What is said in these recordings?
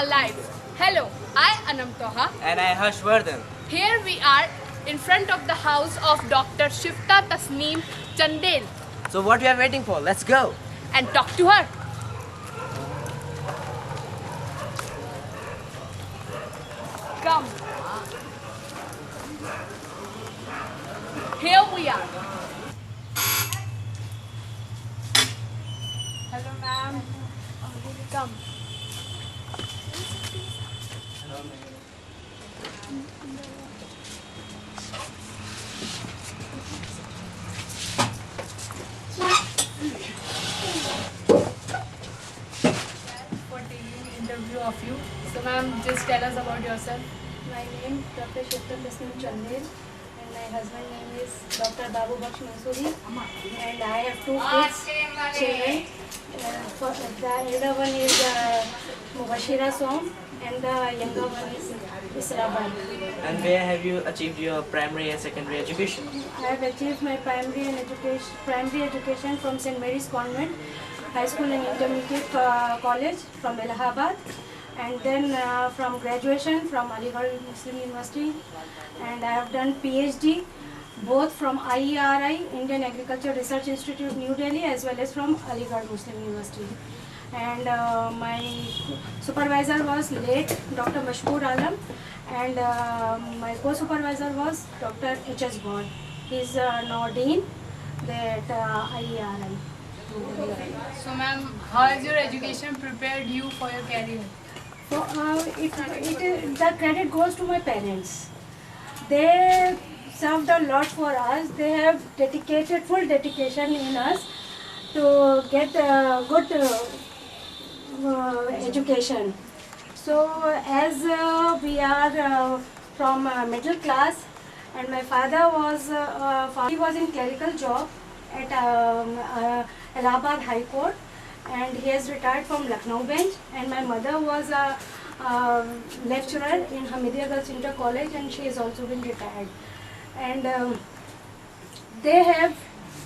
our lives. Hello, I Anam Toha. And I Harshvardhan. Here we are in front of the house of Dr.Shefta Tasneem Chandel. So what we are waiting for? Let's go. And talk to her. Come. Here we are. Hello ma'am. Come. For taking interview of you. So ma'am, just tell us about yourself. My name is Dr.Shefta Tasneem Chandel and my husband name is Dr. Babu Baksh Mansoori and I have two kids, children. The elder one is Mubashira Som and the younger one is Israban. And where have you achieved your primary and secondary education? I have achieved my primary education from St. Mary's Convent, High School and Intermediate College from Allahabad. And then from graduation from Alig Muslim University, and I have done PhD both from IERI, Indian Agriculture Research Institute, New Delhi, as well as from Alig Muslim University. And my supervisor was late Dr. Mashkoor Alam, and my co-supervisor was Dr. H.S. God. He is now Dean at IERI. So ma'am, how has your education prepared you for your career? So the credit goes to my parents. They served a lot for us. They have full dedication in us to get a good education. So as we are from middle class, and my father was he was in clerical job at Allahabad High Court, and he has retired from Lucknow bench, and my mother was a lecturer in Hamidiya Girls Inter College, and she has also been retired. And they have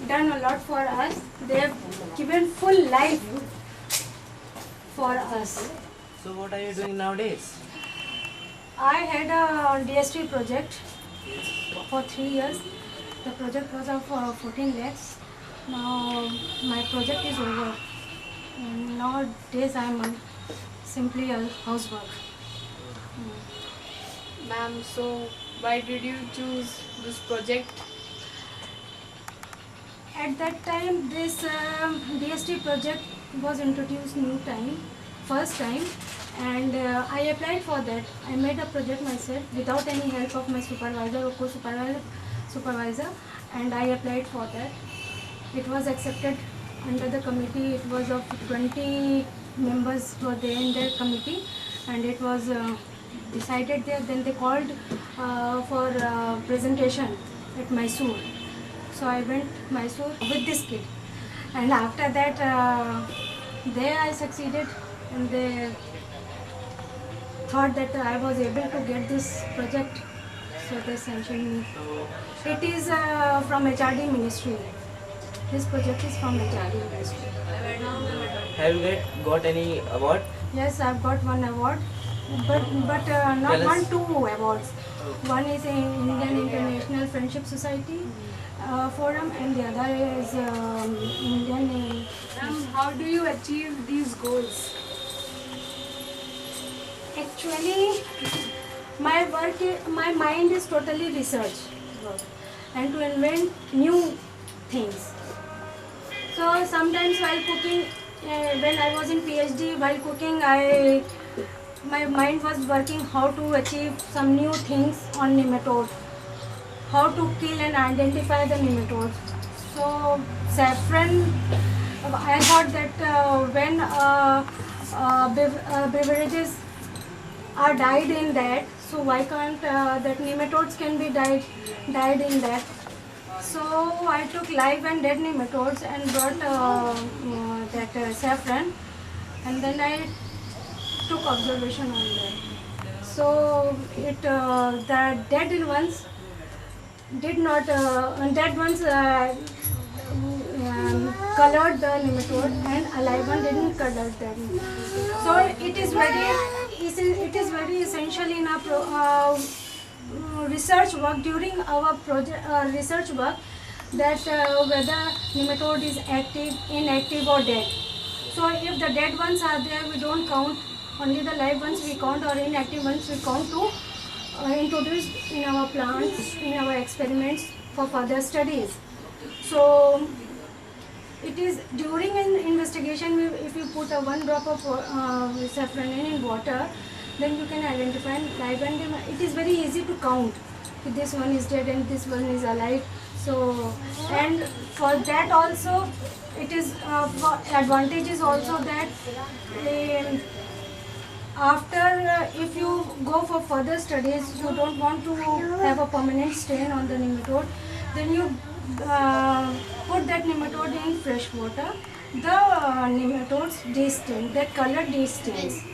done a lot for us. They have given full life for us. So what are you doing nowadays? I had a DST project for 3 years. The project was of 14 lakhs. Now my project is over. And nowadays I am simply a housework. Ma'am, so why did you choose this project? At that time, this DST project was introduced first time, and I applied for that. I made a project myself without any help of my supervisor or co-supervisor, and I applied for that. It was accepted under the committee. It was of 20 members were there in their committee, and it was decided there. Then they called for presentation at Mysore. So I went Mysore with this kit, and after that there I succeeded, and they thought that I was able to get this project, so they sanctioned me. It is from HRD Ministry. This project is from HRD Ministry. Have you got any award? Yes, I've got one award, but not two awards. One is in Indian International Friendship Society Forum, and the other is Indian. How do you achieve these goals? Actually, my mind is totally research and to invent new things. So sometimes while cooking, when I was in PhD, while cooking, my mind was working how to achieve some new things on nematodes, how to kill and identify the nematodes. So saffron, I thought that when beverages are dyed in that, so why can't that nematodes can be dyed in that? So I took live and dead nematodes and brought that saffron, and then I took observation on that. So the dead ones did not, dead ones colored the nematode, and alive one didn't color them. So it is very it is very essential in our research work, during our project research work, that whether nematode is active, inactive or dead. So if the dead ones are there, we don't count, only the live ones we count, or inactive ones we count to introduce in our plants, in our experiments for further studies. So it is during an investigation, if you put a 1 drop of saffron in water, then you can identify live, and it is very easy to count. This one is dead and this one is alive. So, and for that also, it is advantage is also that after if you go for further studies, you don't want to have a permanent stain on the nematode, then you put that nematode in fresh water. The nematodes destain, that color destains.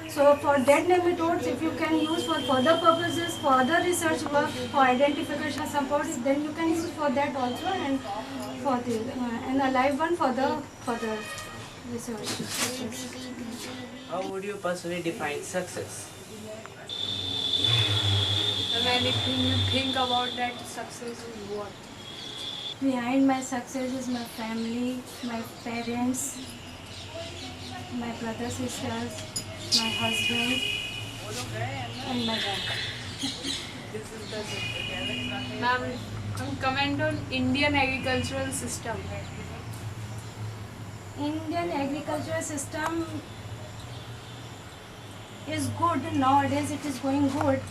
So for dead nematodes, if you can use for further purposes, for other research work, for identification support, then you can use for that also, and for the and a live one for the further research. How would you personally define success? And anything you think about that success is what? Behind my success is my family, my parents, my brothers, sisters, my husband, and my dog. Ma'am, comment on Indian agricultural system. Indian agricultural system is good nowadays. It is going good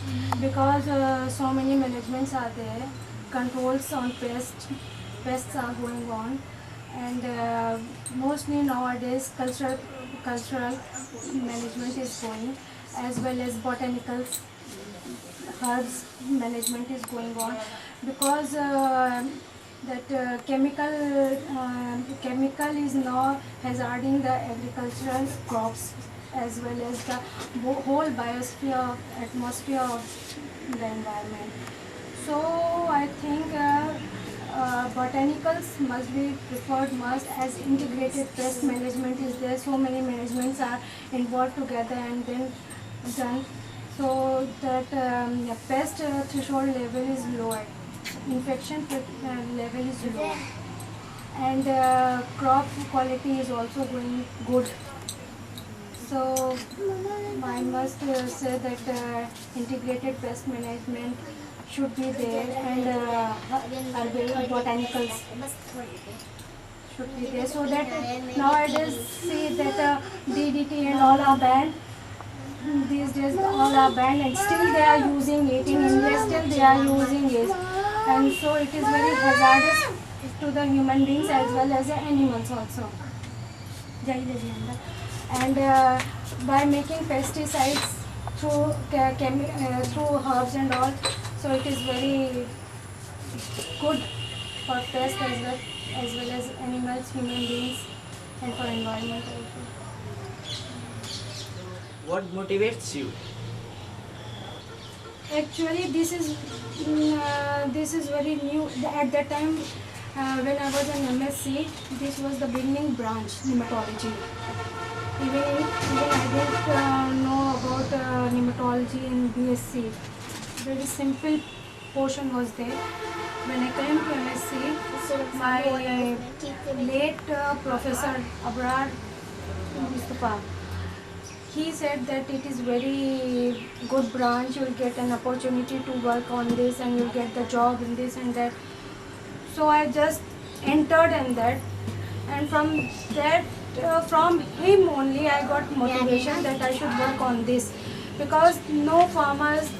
because so many managements are there, controls on pests are going on, and mostly nowadays cultural management is going, as well as botanical herbs management is going on, because that chemical is now hazarding the agricultural crops as well as the whole biosphere, atmosphere of the environment. So I think botanicals must be preferred must, as integrated pest management is there. So many managements are involved together and then done, so that the pest threshold level is lower, infection level is low, and crop quality is also going good. So I must say that integrated pest management should be there, and botanicals should be there, so that nowadays see that DDT and all are banned. These days all are banned, and still they are using it in India. Still they are using it, and so it is very hazardous to the human beings as well as the animals also. And by making pesticides through through herbs and all, so it is very good for pests as well as animals, human beings, and for environment also. What motivates you? Actually, this is very new. At that time, when I was in MSc, this was the beginning branch, nematology. Even I didn't know about nematology in BSc. Very simple portion was there. When I came to MSc, my late professor Abrar Mustafa, he said that it is very good branch, you will get an opportunity to work on this and you will get the job in this and that. So I just entered in that, and from that, from him only I got motivation that I should work on this, because no farmers,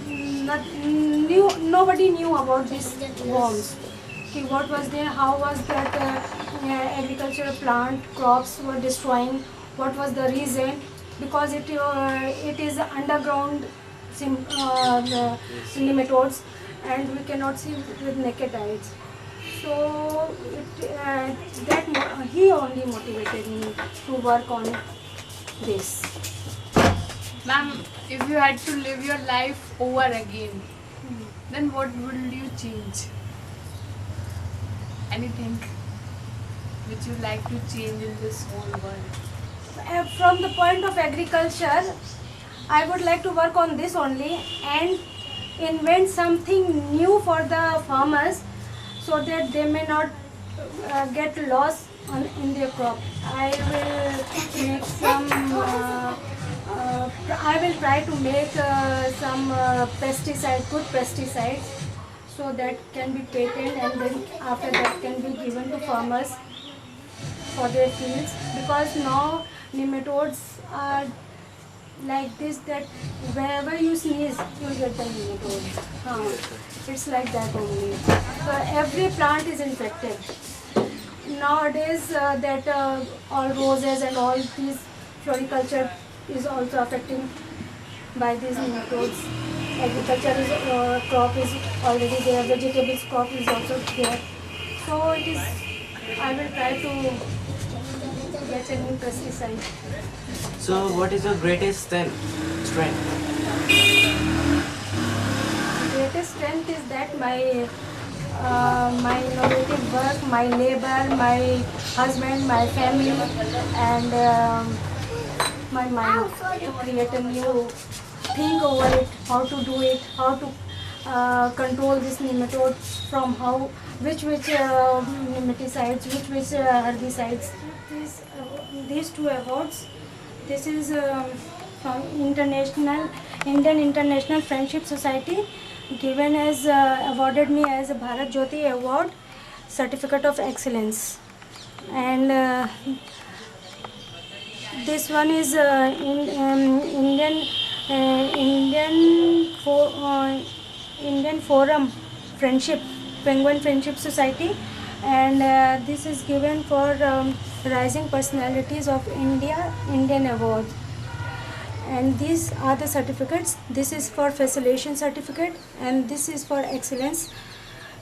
nobody knew about these worms. Okay, what was there, how was that agricultural plant crops were destroying, what was the reason, because it is underground nematodes and we cannot see with naked eyes. So he only motivated me to work on this. Ma'am, if you had to live your life over again, then what would you change? Anything which you like to change in this whole world? From the point of agriculture, I would like to work on this only and invent something new for the farmers so that they may not get lost in their crop. I will make some. I will try to make some good pesticides, so that can be patented and then after that can be given to farmers for their fields, because now nematodes are like this, that wherever you sneeze you'll get the nematodes. It's like that only. So every plant is infected nowadays. That all roses and all these floriculture is also affecting by these nematodes. Agriculture is crop is already there, vegetables crop is also there. So it is, I will try to get a new pesticide. So what is your greatest strength? Greatest strength is that my innovative work, my labor, my husband, my family, and my mind to create a new think over it, how to do it, how to control this nematode from which nematicides, which herbicides. These two awards. This is from Indian International Friendship Society, given as awarded me as a Bharat Jyoti Award, Certificate of Excellence, and this one is Indian Forum Friendship, Penguin Friendship Society, and this is given for Rising Personalities of Indian Award. And these are the certificates. This is for facilitation certificate, and this is for excellence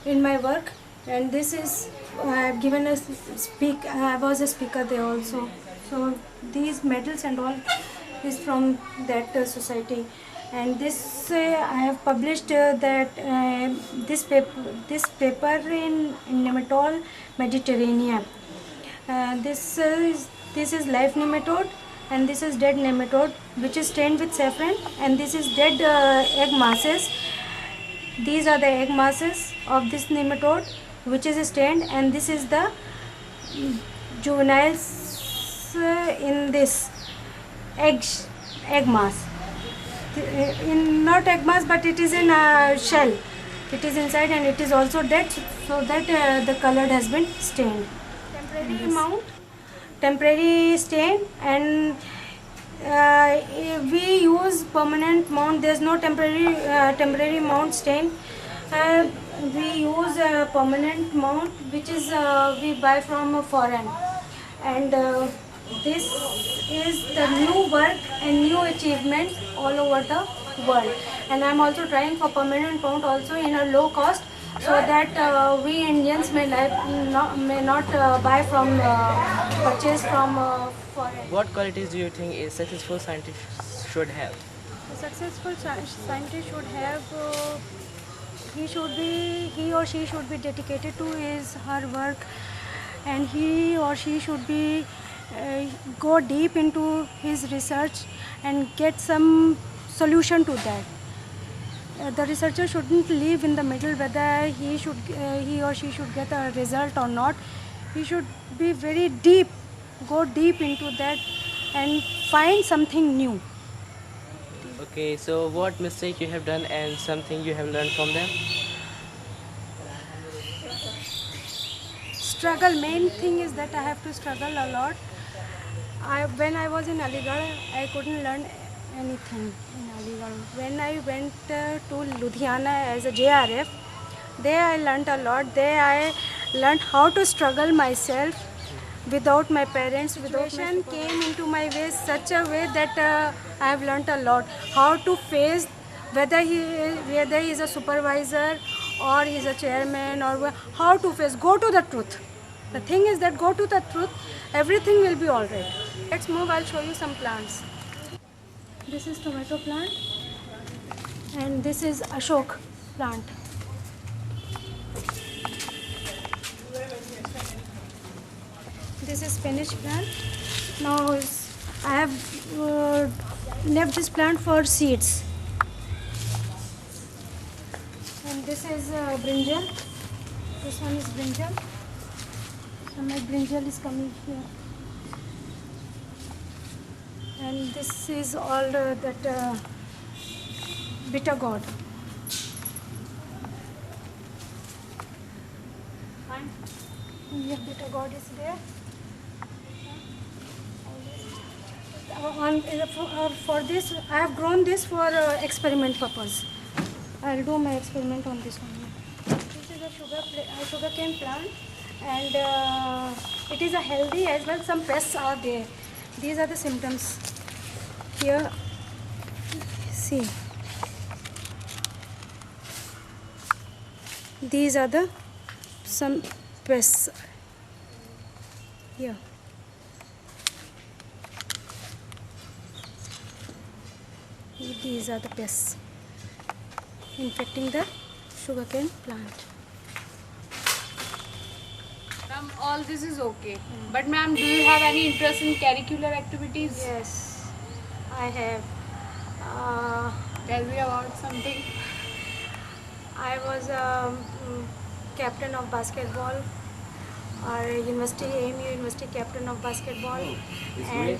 in my work. And this is I have given a speak. I was a speaker there also. So these medals and all is from that society. And this I have published this paper in Nematol Mediterranean. This is live nematode, and this is dead nematode, which is stained with saffron, and this is dead egg masses. These are the egg masses of this nematode, which is stained, and this is the juveniles in this egg mass. Not egg mass, but it is in a shell. It is inside, and it is also dead, so that the color has been stained. Temporary stain, and we use permanent mount. There is no temporary mount stain. We use a permanent mount, which is we buy from foreign, and this is the new work and new achievement all over the world. And I am also trying for permanent mount also in a low cost, so that we Indians may not buy from purchase from foreign. What qualities do you think a successful scientist should have? A successful scientist should have. He or she should be dedicated to her work, and he or she should be go deep into his research and get some solution to that. The researcher shouldn't leave in the middle whether he or she should get a result or not. He should be very deep, go deep into that and find something new. Okay, so what mistake you have done and something you have learned from them? Struggle. Main thing is that I have to struggle a lot. When I was in Aligarh, I couldn't learn anything in Aligarh. When I went to Ludhiana as a JRF, there I learned a lot. There I learned how to struggle myself without my parents. Situation came into my way such a way that I have learned a lot. How to face whether he is a supervisor or he is a chairman, or how to face. Go to the truth. The thing is that go to the truth. Everything will be all right. Let's move. I'll show you some plants. This is tomato plant, and this is Ashok plant. This is spinach plant. Now I have left this plant for seeds. And this is brinjal. This one is brinjal. So my brinjal is coming here. And this is all that bitter gourd. Fine. Here bitter gourd is there. For this, I have grown this for experiment purpose. I'll do my experiment on this one. This is a sugarcane plant, and it is a healthy as well. Some pests are there. These are the symptoms. Here, see. These are the some pests. Here. These are the pests infecting the sugarcane plant. Ma'am, all this is okay. But ma'am, do you have any interest in curricular activities? Yes, I have. Tell me about something. I was captain of basketball, or AMU University captain of basketball, and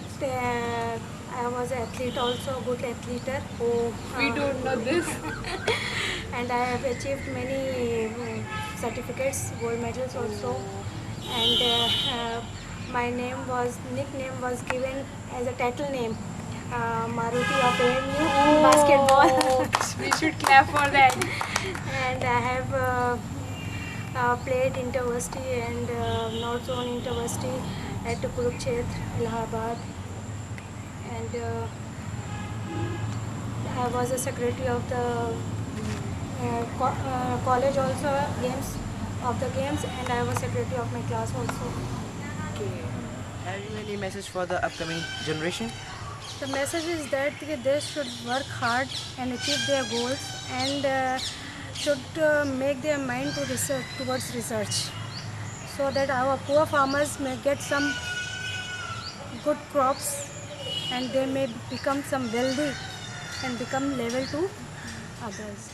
I was an athlete also, good athlete. Oh, we don't know this. And I have achieved many certificates, gold medals also. And my nickname was given as a title name, Maruti of AMU basketball. We should clap for that. And I have played inter-varsity and North Zone inter-varsity at Kurukshetra, Allahabad. And I was a secretary of the college also, games, and I was secretary of my class also. Okay. Have you any message for the upcoming generation? The message is that they should work hard and achieve their goals, and should make their mind to research, towards research, so that our poor farmers may get some good crops and they may become some wealthy and become level to others.